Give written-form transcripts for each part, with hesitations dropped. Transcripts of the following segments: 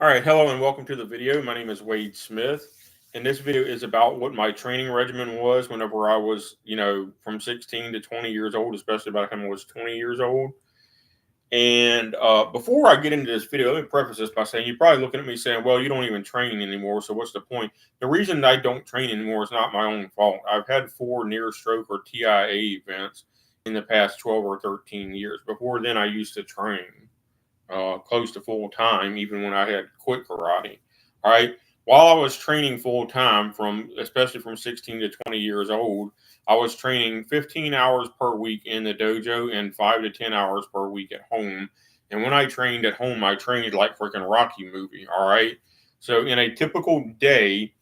All right, hello and welcome to the video. My name is Wade Smith, and this video is about what my training regimen was whenever I was, from 16 to 20 years old, especially by the time I was 20 years old. And before I get into this video, let me preface this by saying you're probably looking at me saying, well, you don't even train anymore, so what's the point? The reason I don't train anymore is not my own fault. I've had 4 near stroke or TIA events in the past 12 or 13 years. Before then, I used to train close to full time, even when I had quit karate. All right. While I was training full time, especially from 16 to 20 years old, I was training 15 hours per week in the dojo and 5 to 10 hours per week at home. And when I trained at home, I trained like freaking Rocky movie. All right. So in a typical day,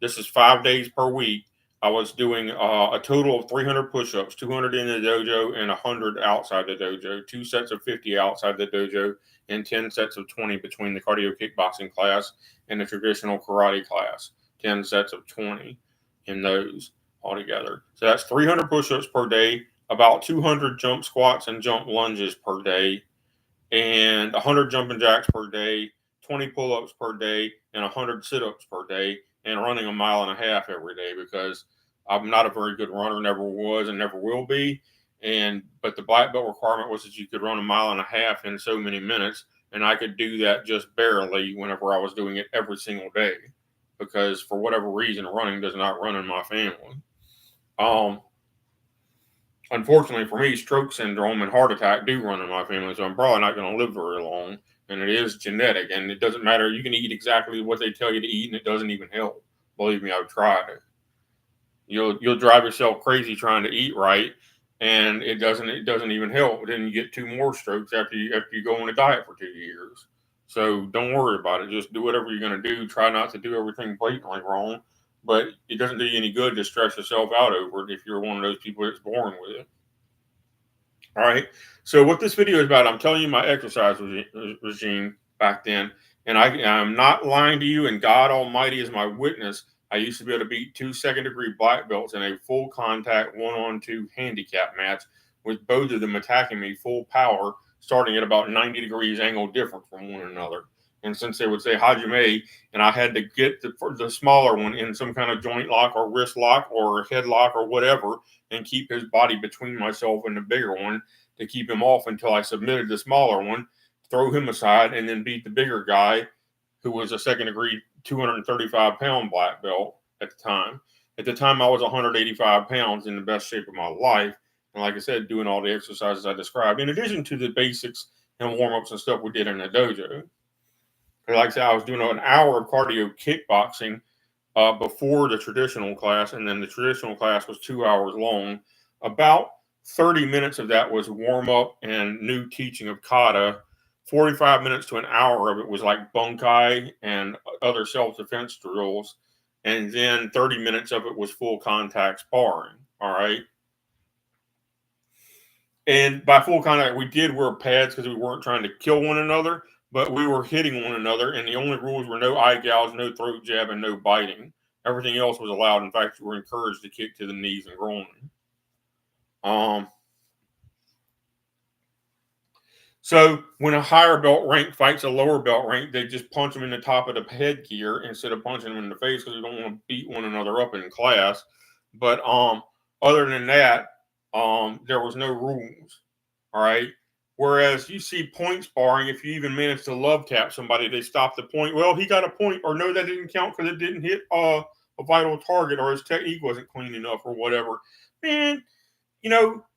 this is 5 days per week. I was doing a total of 300 push-ups, 200 in the dojo and 100 outside the dojo, 2 sets of 50 outside the dojo, and 10 sets of 20 between the cardio kickboxing class and the traditional karate class, 10 sets of 20 in those altogether. So that's 300 push-ups per day, about 200 jump squats and jump lunges per day, and 100 jumping jacks per day, 20 pull-ups per day, and 100 sit-ups per day, and running a mile and a half every day because I'm not a very good runner, never was and never will be. But the black belt requirement was that you could run a mile and a half in so many minutes, and I could do that just barely whenever I was doing it every single day because for whatever reason, running does not run in my family. Um, Unfortunately for me, stroke syndrome and heart attack do run in my family, so I'm probably not going to live very long. And it is genetic, and it doesn't matter. You can eat exactly what they tell you to eat, and it doesn't even help. Believe me, I've tried it. You'll drive yourself crazy trying to eat right, and it doesn't even help. Then you get 2 more strokes after you go on a diet for 2 years. So don't worry about it. Just do whatever you're going to do. Try not to do everything blatantly wrong, but it doesn't do you any good to stress yourself out over it if you're one of those people that's born with it. All right. So what this video is about, I'm telling you my exercise regime back then, and I'm not lying to you. And God Almighty is my witness. I used to be able to beat 2 second-degree black belts in a full contact 1-on-2 handicap match, with both of them attacking me full power, starting at about 90 degrees angle different from one another. And since they would say Hajime, and I had to get the smaller one in some kind of joint lock or wrist lock or headlock or whatever, and keep his body between myself and the bigger one to keep him off until I submitted the smaller one, throw him aside, and then beat the bigger guy, who was a second degree 235-pound black belt at the time. At the time, I was 185 pounds in the best shape of my life. And like I said, doing all the exercises I described, in addition to the basics and warm ups and stuff we did in the dojo. Like I said, I was doing an hour of cardio kickboxing before the traditional class, and then the traditional class was 2 hours long. About 30 minutes of that was warm up and new teaching of kata. 45 minutes to an hour of it was like bunkai and other self defense drills. And then 30 minutes of it was full contact sparring. All right. And by full contact, we did wear pads because we weren't trying to kill one another, but we were hitting one another. And the only rules were no eye gouge, no throat jab, and no biting. Everything else was allowed. In fact, you were encouraged to kick to the knees and groin. So when a higher belt rank fights a lower belt rank, they just punch them in the top of the headgear instead of punching them in the face because we don't want to beat one another up in class. But other than that, there was no rules. All right. Whereas you see point sparring, if you even manage to love tap somebody, they stop the point. Well, he got a point, or no, that didn't count because it didn't hit a vital target, or his technique wasn't clean enough, or whatever. Man,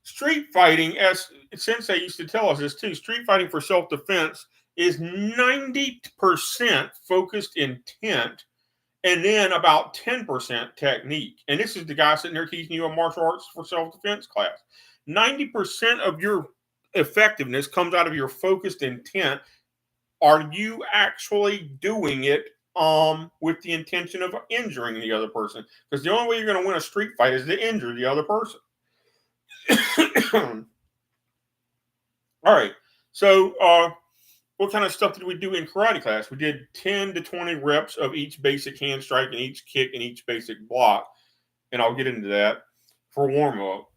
street fighting, as Sensei used to tell us this too, street fighting for self defense is 90% focused intent and then about 10% technique. And this is the guy sitting there teaching you a martial arts for self defense class. 90% of your effectiveness comes out of your focused intent. Are you actually doing it with the intention of injuring the other person? Because the only way you're going to win a street fight is to injure the other person. All right. So, what kind of stuff did we do in karate class? We did 10 to 20 reps of each basic hand strike and each kick and each basic block. And I'll get into that for warm up.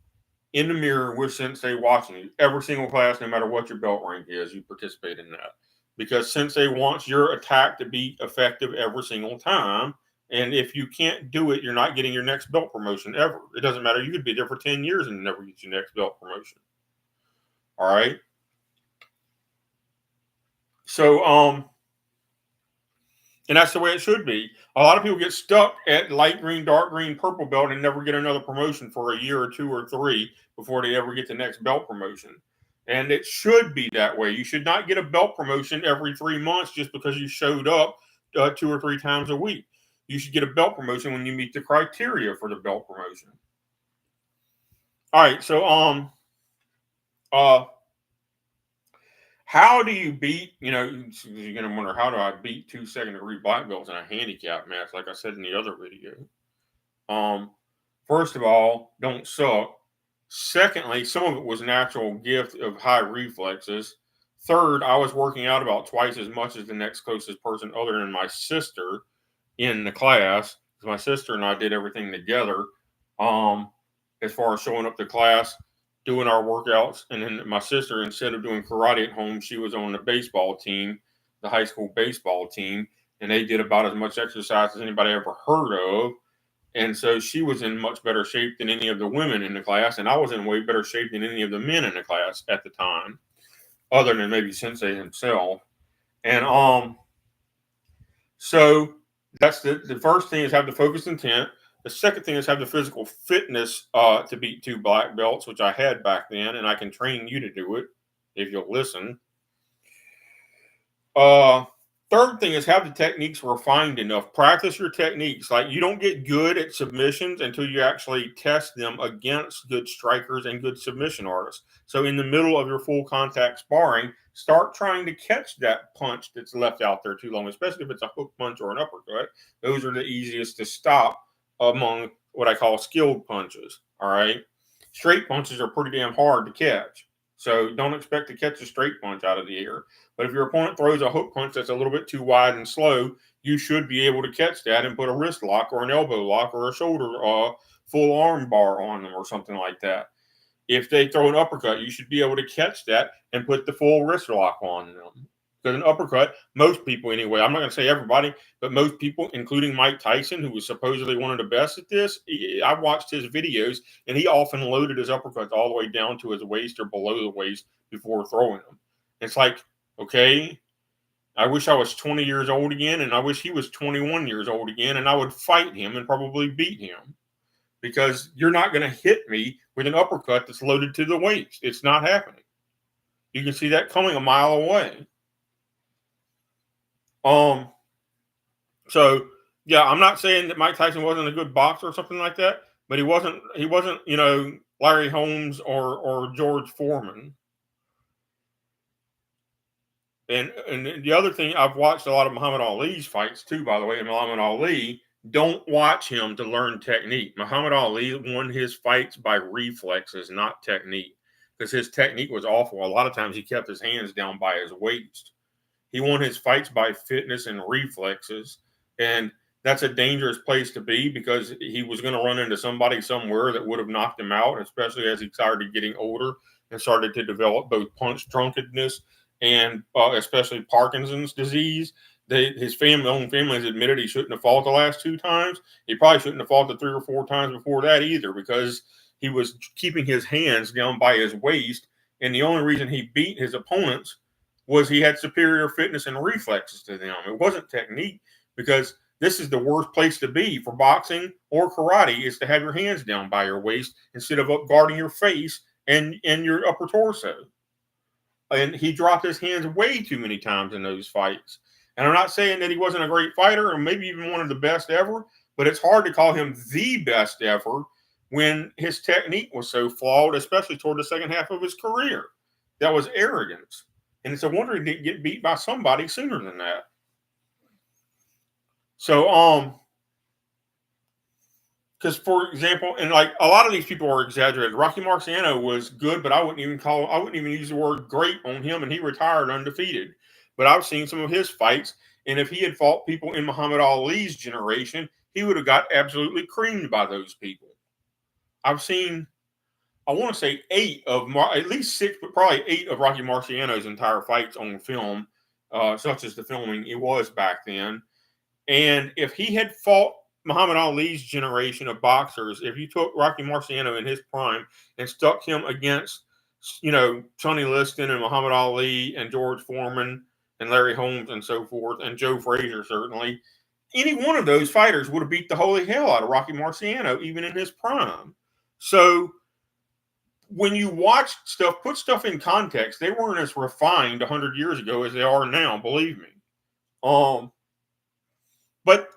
In the mirror with Sensei watching you. Every single class, no matter what your belt rank is, you participate in that. because Sensei wants your attack to be effective every single time. And if you can't do it, you're not getting your next belt promotion ever. It doesn't matter. You could be there for 10 years and never get your next belt promotion. All right. So, and that's the way it should be. A lot of people get stuck at light green, dark green, purple belt and never get another promotion for a year or 2 or 3 before they ever get the next belt promotion. And it should be that way. You should not get a belt promotion every 3 months just because you showed up 2 or 3 times a week. You should get a belt promotion when you meet the criteria for the belt promotion. All right, so how do you beat, you're going to wonder, how do I beat 2 second-degree black belts in a handicap match, like I said in the other video? First of all, don't suck. Secondly, some of it was natural gift of high reflexes. Third, I was working out about twice as much as the next closest person other than my sister in the class. My sister and I did everything together as far as showing up to class, doing our workouts. And then my sister, instead of doing karate at home, she was on the baseball team, the high school baseball team, and they did about as much exercise as anybody ever heard of. And so she was in much better shape than any of the women in the class, and I was in way better shape than any of the men in the class at the time, other than maybe Sensei himself. And so that's the first thing, is have the focused intent. The second thing is have the physical fitness to beat 2 black belts, which I had back then, and I can train you to do it if you'll listen. Third thing is have the techniques refined enough. Practice your techniques. Like, you don't get good at submissions until you actually test them against good strikers and good submission artists. So in the middle of your full contact sparring, start trying to catch that punch that's left out there too long, especially if it's a hook punch or an uppercut. Those are the easiest to stop among what I call skilled punches. All right. Straight punches are pretty damn hard to catch. So don't expect to catch a straight punch out of the air. But if your opponent throws a hook punch that's a little bit too wide and slow, you should be able to catch that and put a wrist lock or an elbow lock or a shoulder full arm bar on them or something like that. If they throw an uppercut, you should be able to catch that and put the full wrist lock on them. Because an uppercut, most people anyway, I'm not going to say everybody, but most people, including Mike Tyson, who was supposedly one of the best at this, I watched his videos, and he often loaded his uppercuts all the way down to his waist or below the waist before throwing them. It's like, okay, I wish I was 20 years old again, and I wish he was 21 years old again, and I would fight him and probably beat him. Because you're not going to hit me with an uppercut that's loaded to the waist. It's not happening. You can see that coming a mile away. So yeah, I'm not saying that Mike Tyson wasn't a good boxer or something like that, but he wasn't, Larry Holmes or George Foreman. And the other thing, I've watched a lot of Muhammad Ali's fights too, by the way. And Muhammad Ali, don't watch him to learn technique. Muhammad Ali won his fights by reflexes, not technique, because his technique was awful. A lot of times he kept his hands down by his waist. He won his fights by fitness and reflexes. And that's a dangerous place to be, because he was going to run into somebody somewhere that would have knocked him out, especially as he started getting older and started to develop both punch drunkenness and especially Parkinson's disease. His own family has admitted he shouldn't have fought the last 2 times. He probably shouldn't have fought the 3 or 4 times before that either, because he was keeping his hands down by his waist. And the only reason he beat his opponents was he had superior fitness and reflexes to them. It wasn't technique, because this is the worst place to be for boxing or karate, is to have your hands down by your waist instead of up guarding your face and your upper torso. And he dropped his hands way too many times in those fights. And I'm not saying that he wasn't a great fighter or maybe even one of the best ever, but it's hard to call him the best ever when his technique was so flawed, especially toward the second half of his career. That was arrogance. And it's a wonder he didn't get beat by somebody sooner than that. So, because for example, and like a lot of these people are exaggerated. Rocky Marciano was good, but I wouldn't even use the word great on him, and he retired undefeated. But I've seen some of his fights, and if he had fought people in Muhammad Ali's generation, he would have got absolutely creamed by those people. I've seen, I want to say at least 6, but probably 8 of Rocky Marciano's entire fights on film. such as the filming it was back then. And if he had fought Muhammad Ali's generation of boxers, if you took Rocky Marciano in his prime and stuck him against, Sonny Liston and Muhammad Ali and George Foreman and Larry Holmes and so forth, and Joe Frazier certainly, any one of those fighters would have beat the holy hell out of Rocky Marciano, even in his prime. So when you watch stuff, put stuff in context. They weren't as refined 100 years ago as they are now, believe me. But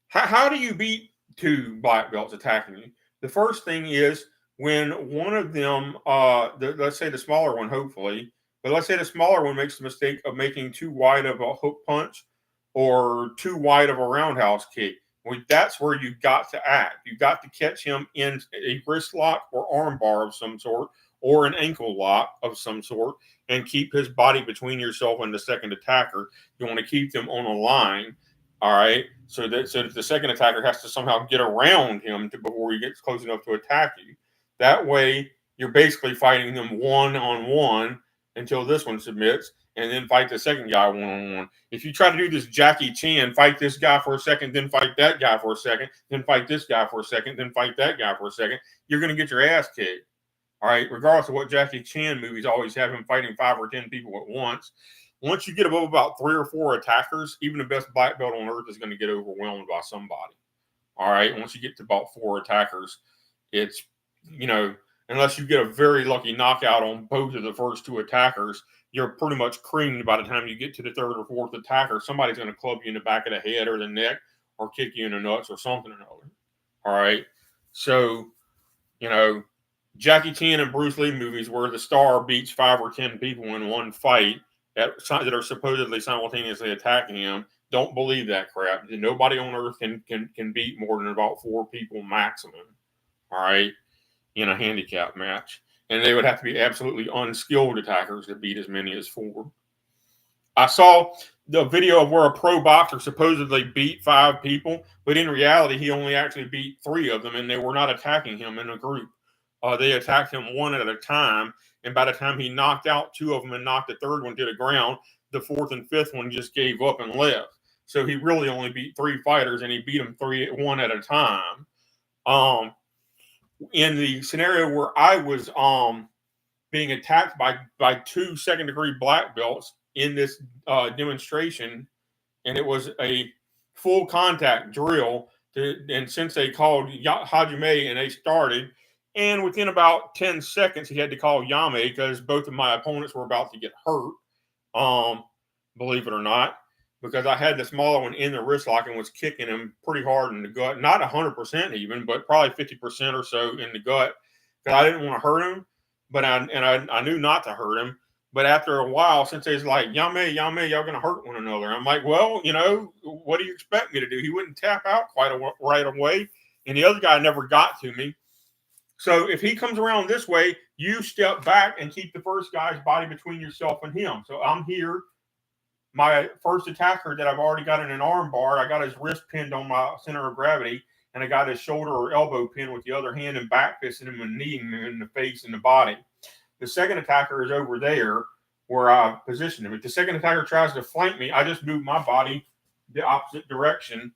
how do you beat two black belts attacking you? The first thing is when one of them, let's say the smaller one, hopefully, but let's say the smaller one makes the mistake of making too wide of a hook punch or too wide of a roundhouse kick. Well, that's where you've got to act. You've got to catch him in a wrist lock or arm bar of some sort, or an ankle lock of some sort, and keep his body between yourself and the second attacker. You want to keep them on a line, all right? So that the second attacker has to somehow get around him before he gets close enough to attack you. That way, you're basically fighting them one-on-one until this one submits, and then fight the second guy one-on-one. If you try to do this Jackie Chan, fight this guy for a second, then fight that guy for a second, then fight this guy for a second, then fight that guy for a second, you're going to get your ass kicked. All right, regardless of what Jackie Chan movies always have him fighting 5 or 10 people at once. Once you get above about 3 or 4 attackers, even the best black belt on earth is going to get overwhelmed by somebody. All right, once you get to about 4 attackers, it's, unless you get a very lucky knockout on both of the first 2 attackers, you're pretty much creamed by the time you get to the 3rd or 4th attacker. Somebody's going to club you in the back of the head or the neck or kick you in the nuts or something or another. All right. So, Jackie Chan and Bruce Lee movies where the star beats 5 or 10 people in one fight that are supposedly simultaneously attacking him. Don't believe that crap. Nobody on earth can beat more than about 4 people maximum. All right. In a handicap match. And they would have to be absolutely unskilled attackers to beat as many as 4. I saw the video of where a pro boxer supposedly beat 5 people, but in reality, he only actually beat 3 of them, and they were not attacking him in a group. They attacked him one at a time, and by the time he knocked out 2 of them and knocked the 3rd one to the ground, the 4th and 5th one just gave up and left. So he really only beat 3 fighters, and he beat them 1 at a time. In the scenario where I was being attacked by 2 second-degree black belts in this demonstration, and it was a full contact drill, and since they called Hajime and they started, and within about 10 seconds he had to call Yame because both of my opponents were about to get hurt, believe it or not, because I had the smaller one in the wrist lock and was kicking him pretty hard in the gut. Not 100% even, but probably 50% or so in the gut because I didn't want to hurt him, but I knew not to hurt him. But after a while, since they was like, Yame, y'all going to hurt one another. I'm like, well, what do you expect me to do? He wouldn't tap out right away, and the other guy never got to me. So if he comes around this way, you step back and keep the first guy's body between yourself and him. So I'm here. My first attacker that I've already got in an arm bar, I got his wrist pinned on my center of gravity, and I got his shoulder or elbow pinned with the other hand and back fisting him and kneeing him in the face and the body. The second attacker is over there where I positioned him. If the second attacker tries to flank me, I just move my body the opposite direction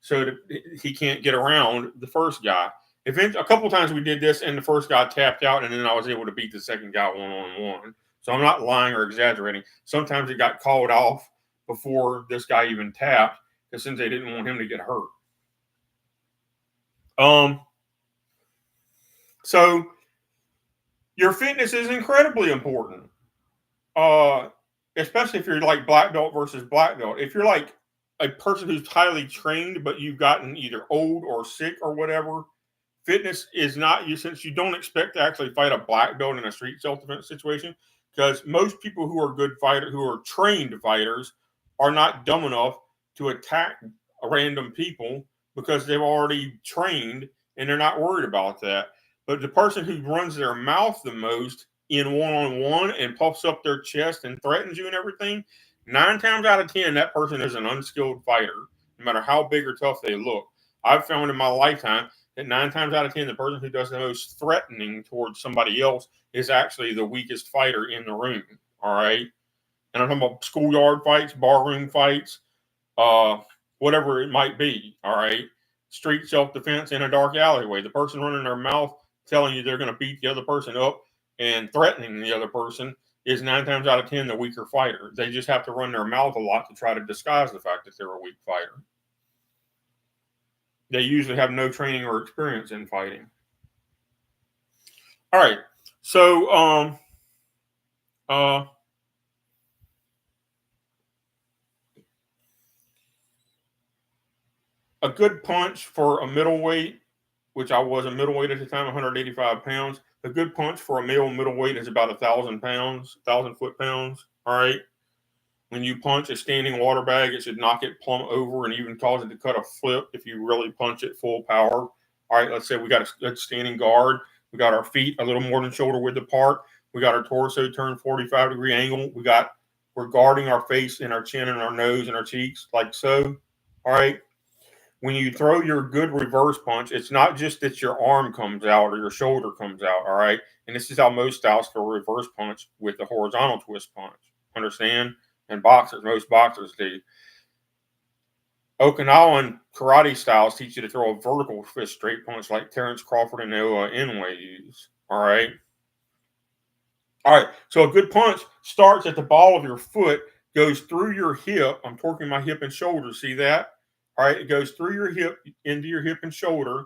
so that he can't get around the first guy. A couple of times we did this, and the first guy tapped out, and then I was able to beat the second guy one-on-one. So I'm not lying or exaggerating. Sometimes it got called off before this guy even tapped, because since they didn't want him to get hurt. So your fitness is incredibly important, especially if you're like black belt versus black belt. If you're like a person who's highly trained, but you've gotten either old or sick or whatever, fitness is not you, since you don't expect to actually fight a black belt in a street self-defense situation. Because most people who are good fighters, who are trained fighters, are not dumb enough to attack random people because they've already trained and they're not worried about that. But the person who runs their mouth the most in one-on-one and puffs up their chest and threatens you and everything, 9 times out of 10, that person is an unskilled fighter, no matter how big or tough they look. I've found in my lifetime that 9 times out of 10, the person who does the most threatening towards somebody else is actually the weakest fighter in the room. All right. And I'm talking about schoolyard fights, barroom fights, whatever it might be. All right. Street self-defense in a dark alleyway. The person running their mouth telling you they're going to beat the other person up and threatening the other person is 9 times out of 10 the weaker fighter. They just have to run their mouth a lot to try to disguise the fact that they're a weak fighter. They usually have no training or experience in fighting. All right. So, a good punch for a middleweight, which I was a middleweight at the time, 185 pounds. A good punch for a male middleweight is about 1,000 pounds, 1,000 foot-pounds. All right. When you punch a standing water bag, it should knock it plumb over and even cause it to cut a flip if you really punch it full power. All right, let's say we got a standing guard. We got our feet a little more than shoulder width apart. We got our torso turned 45-degree angle. We're guarding our face and our chin and our nose and our cheeks like so. All right. When you throw your good reverse punch, it's not just that your arm comes out or your shoulder comes out. All right. And this is how most styles throw a reverse punch with the horizontal twist punch. Understand? And most boxers do. Okinawan karate styles teach you to throw a vertical fist straight punch like Terrence Crawford and Noah Inoue use. All right. All right. So a good punch starts at the ball of your foot, goes through your hip. I'm torquing my hip and shoulder. See that? All right. It goes through your hip, into your hip and shoulder,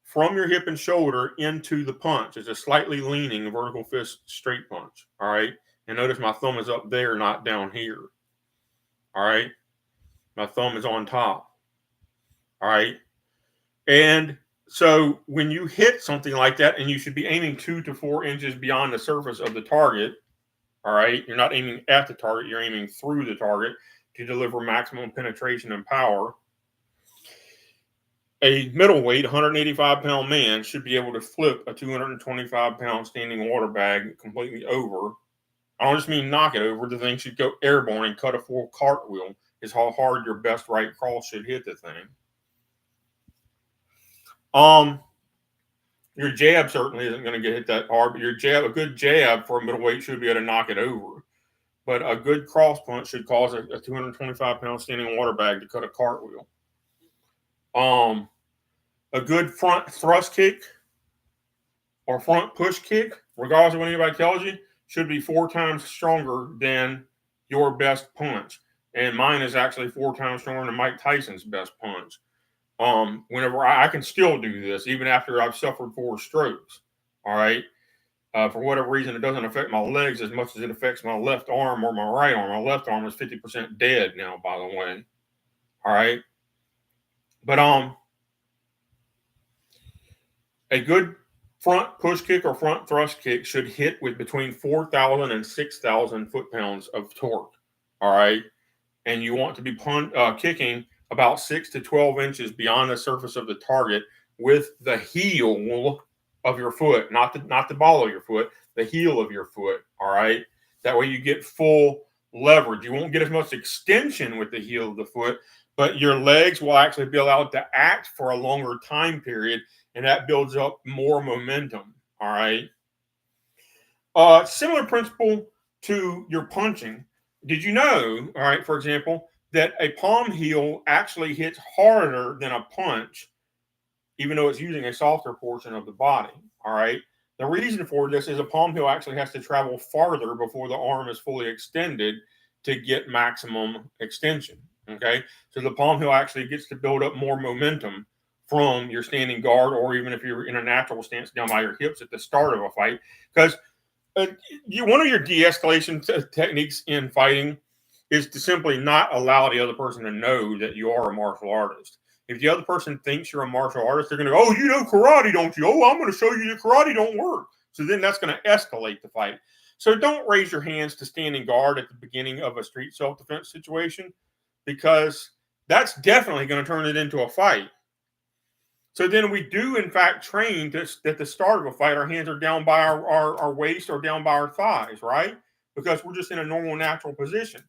from your hip and shoulder into the punch. It's a slightly leaning vertical fist straight punch. All right. And notice my thumb is up there, not down here. All right. My thumb is on top. All right. And so when you hit something like that, and you should be aiming 2 to 4 inches beyond the surface of the target. All right. You're not aiming at the target. You're aiming through the target to deliver maximum penetration and power. A middleweight, 185-pound man should be able to flip a 225-pound standing water bag completely over. I don't just mean knock it over. The thing should go airborne and cut a full cartwheel is how hard your best right cross should hit the thing. Your jab certainly isn't going to get hit that hard, but a good jab for a middleweight should be able to knock it over. But a good cross punch should cause a 225-pound standing water bag to cut a cartwheel. A good front thrust kick or front push kick, regardless of what anybody tells you, should be 4 times stronger than your best punch. And mine is actually 4 times stronger than Mike Tyson's best punch. Whenever I can still do this, even after I've suffered 4 strokes. All right. For whatever reason, it doesn't affect my legs as much as it affects my left arm or my right arm. My left arm is 50% dead now, by the way. All right. But a good front push kick or front thrust kick should hit with between 4,000 and 6,000 foot-pounds of torque. All right. And you want to be kicking about 6 to 12 inches beyond the surface of the target with the heel of your foot, not the ball of your foot, the heel of your foot. All right. That way you get full leverage. You won't get as much extension with the heel of the foot, but your legs will actually be allowed to act for a longer time period, and that builds up more momentum. All right. Similar principle to your punching. Did you know, all right, for example, that a palm heel actually hits harder than a punch, even though it's using a softer portion of the body? All right. The reason for this is a palm heel actually has to travel farther before the arm is fully extended to get maximum extension. Okay. So the palm heel actually gets to build up more momentum from your standing guard, or even if you're in a natural stance down by your hips at the start of a fight. Because one of your de-escalation techniques in fighting is to simply not allow the other person to know that you are a martial artist. If the other person thinks you're a martial artist, they're going to go, "Oh, you know karate, don't you? Oh, I'm going to show you that karate don't work." So then that's going to escalate the fight. So don't raise your hands to standing guard at the beginning of a street self-defense situation, because that's definitely going to turn it into a fight. So then we do, in fact, train at the start of a fight, our hands are down by our waist or down by our thighs, right? Because we're just in a normal, natural position.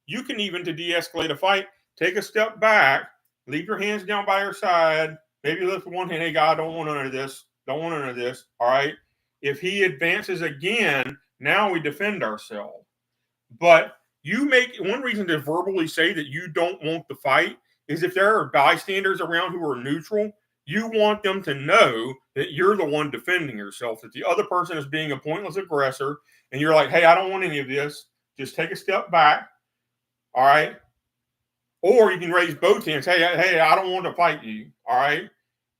You can even, to de-escalate a fight, take a step back, leave your hands down by your side, maybe lift one hand. "Hey, God, don't want none of this. Don't want none of this." All right. If he advances again, now we defend ourselves. But one reason to verbally say that you don't want the fight is if there are bystanders around who are neutral, you want them to know that you're the one defending yourself, that the other person is being a pointless aggressor, and you're like, hey, I don't want any of this. Just take a step back. All right. Or you can raise both hands. Hey, I don't want to fight you. All right.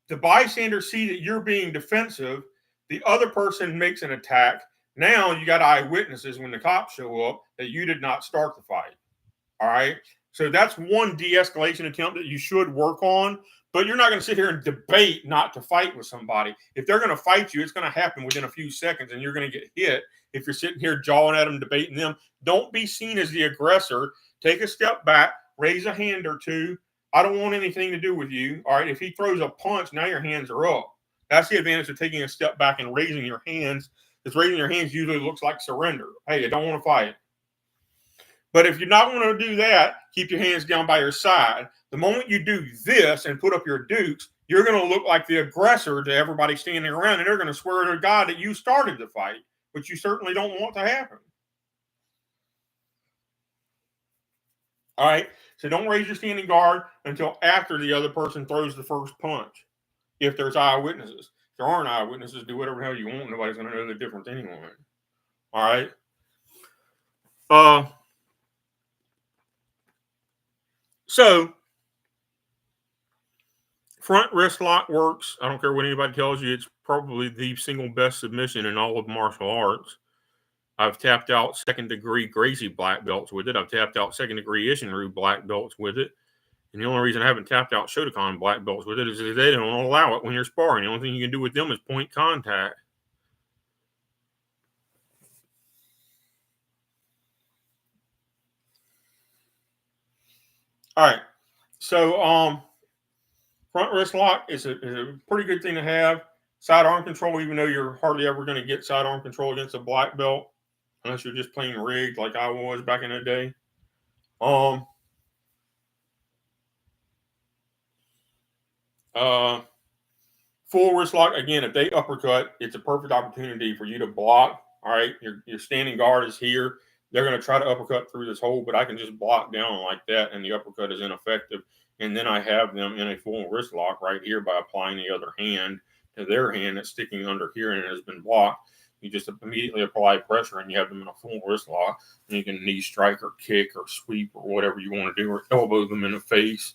The bystanders see that you're being defensive. The other person makes an attack. Now you got eyewitnesses when the cops show up that you did not start the fight. All right. So that's one de-escalation attempt that you should work on. But you're not going to sit here and debate not to fight with somebody. If they're going to fight you, it's going to happen within a few seconds and you're going to get hit. If you're sitting here jawing at them, debating them, don't be seen as the aggressor. Take a step back, raise a hand or two. I don't want anything to do with you. All right. If he throws a punch, now your hands are up. That's the advantage of taking a step back and raising your hands. Because raising your hands usually looks like surrender. Hey, I don't want to fight. But if you're not going to do that, keep your hands down by your side. The moment you do this and put up your dukes, you're going to look like the aggressor to everybody standing around, and they're going to swear to God that you started the fight, which you certainly don't want to happen. All right, so don't raise your standing guard until after the other person throws the first punch, if there's eyewitnesses. If there aren't eyewitnesses, do whatever the hell you want. Nobody's going to know the difference anyway. All right. So, front wrist lock works. I don't care what anybody tells you. It's probably the single best submission in all of martial arts. I've tapped out second-degree Gracie black belts with it. I've tapped out second-degree Isshinryu black belts with it. And the only reason I haven't tapped out Shotokan black belts with it is that they don't allow it when you're sparring. The only thing you can do with them is point contact. All right. So, front wrist lock is a pretty good thing to have. Sidearm control, even though you're hardly ever going to get sidearm control against a black belt, unless you're just playing rigged like I was back in the day. Full wrist lock, again, if they uppercut, it's a perfect opportunity for you to block. All right, your standing guard is here. They're going to try to uppercut through this hole, but I can just block down like that, and the uppercut is ineffective. And then I have them in a full wrist lock right here by applying the other hand to their hand that's sticking under here and it has been blocked. You just immediately apply pressure, and you have them in a full wrist lock. And you can knee strike or kick or sweep or whatever you want to do, or elbow them in the face,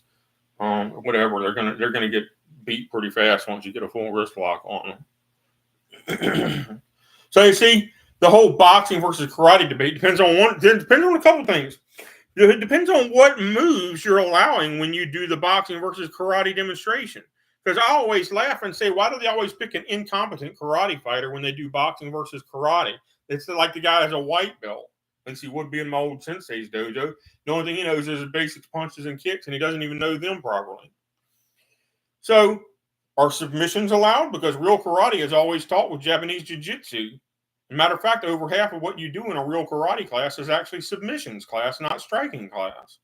or whatever. They're gonna get beat pretty fast once you get a full wrist lock on them. So you see, the whole boxing versus karate debate depends on a couple things. It depends on what moves you're allowing when you do the boxing versus karate demonstration. Because I always laugh and say, why do they always pick an incompetent karate fighter when they do boxing versus karate? It's like the guy has a white belt, since he would be in my old sensei's dojo. The only thing he knows is his basic punches and kicks, and he doesn't even know them properly. So, are submissions allowed? Because real karate is always taught with Japanese jiu-jitsu. As a matter of fact, over half of what you do in a real karate class is actually submissions class, not striking class.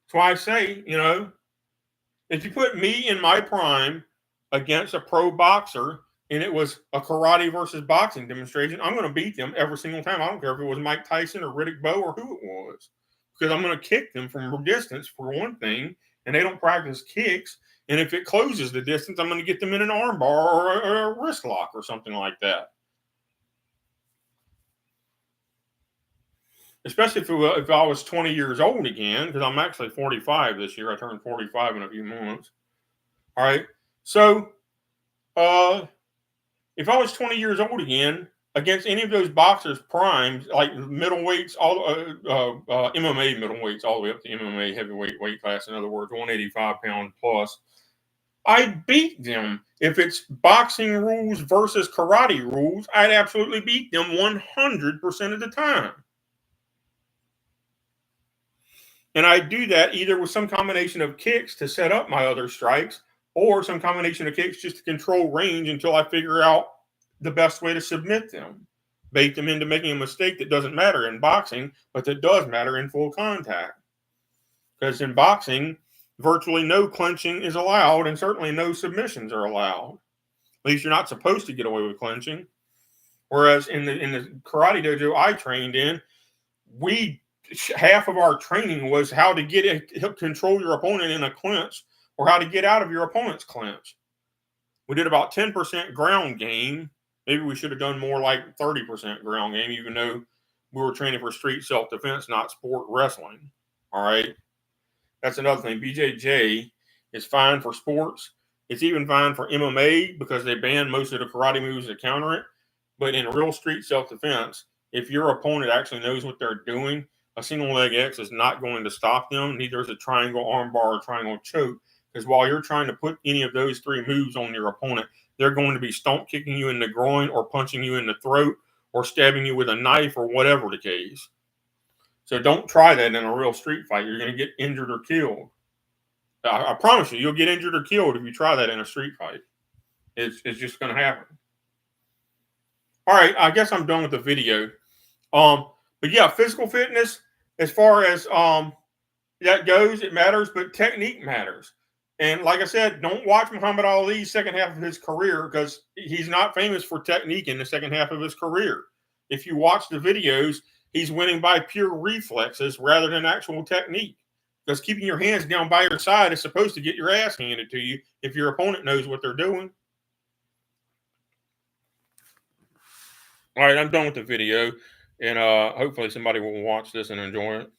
That's why I say, if you put me in my prime against a pro boxer and it was a karate versus boxing demonstration, I'm going to beat them every single time. I don't care if it was Mike Tyson or Riddick Bowe or who it was, because I'm going to kick them from distance for one thing, and they don't practice kicks. And if it closes the distance, I'm going to get them in an arm bar or a wrist lock or something like that. Especially if I was 20 years old again, because I'm actually 45 this year. I turned 45 in a few months. All right. So, if I was 20 years old again, against any of those boxers' primes, like middleweights, MMA middleweights, all the way up to MMA heavyweight weight class, in other words, 185 pound plus, I'd beat them. If it's boxing rules versus karate rules, I'd absolutely beat them 100% of the time. And I do that either with some combination of kicks to set up my other strikes, or some combination of kicks just to control range until I figure out the best way to submit them. Bait them into making a mistake that doesn't matter in boxing, but that does matter in full contact. Because in boxing, virtually no clinching is allowed, and certainly no submissions are allowed. At least you're not supposed to get away with clinching. Whereas in the karate dojo I trained in, half of our training was how to help control your opponent in a clinch or how to get out of your opponent's clinch. We did about 10% ground game. Maybe we should have done more like 30% ground game, even though we were training for street self-defense, not sport wrestling. All right. That's another thing. BJJ is fine for sports. It's even fine for MMA because they ban most of the karate moves to counter it. But in real street self-defense, if your opponent actually knows what they're doing, a single leg X is not going to stop them. Neither is a triangle armbar or triangle choke. Because while you're trying to put any of those three moves on your opponent, they're going to be stomp kicking you in the groin or punching you in the throat or stabbing you with a knife or whatever the case. So don't try that in a real street fight. You're going to get injured or killed. I promise you, you'll get injured or killed if you try that in a street fight. It's just going to happen. All right, I guess I'm done with the video. But yeah, physical fitness, as far as that goes, it matters, but technique matters. And like I said, don't watch Muhammad Ali's second half of his career because he's not famous for technique in the second half of his career. If you watch the videos, he's winning by pure reflexes rather than actual technique. Because keeping your hands down by your side is supposed to get your ass handed to you if your opponent knows what they're doing. All right, I'm done with the video, and hopefully somebody will watch this and enjoy it.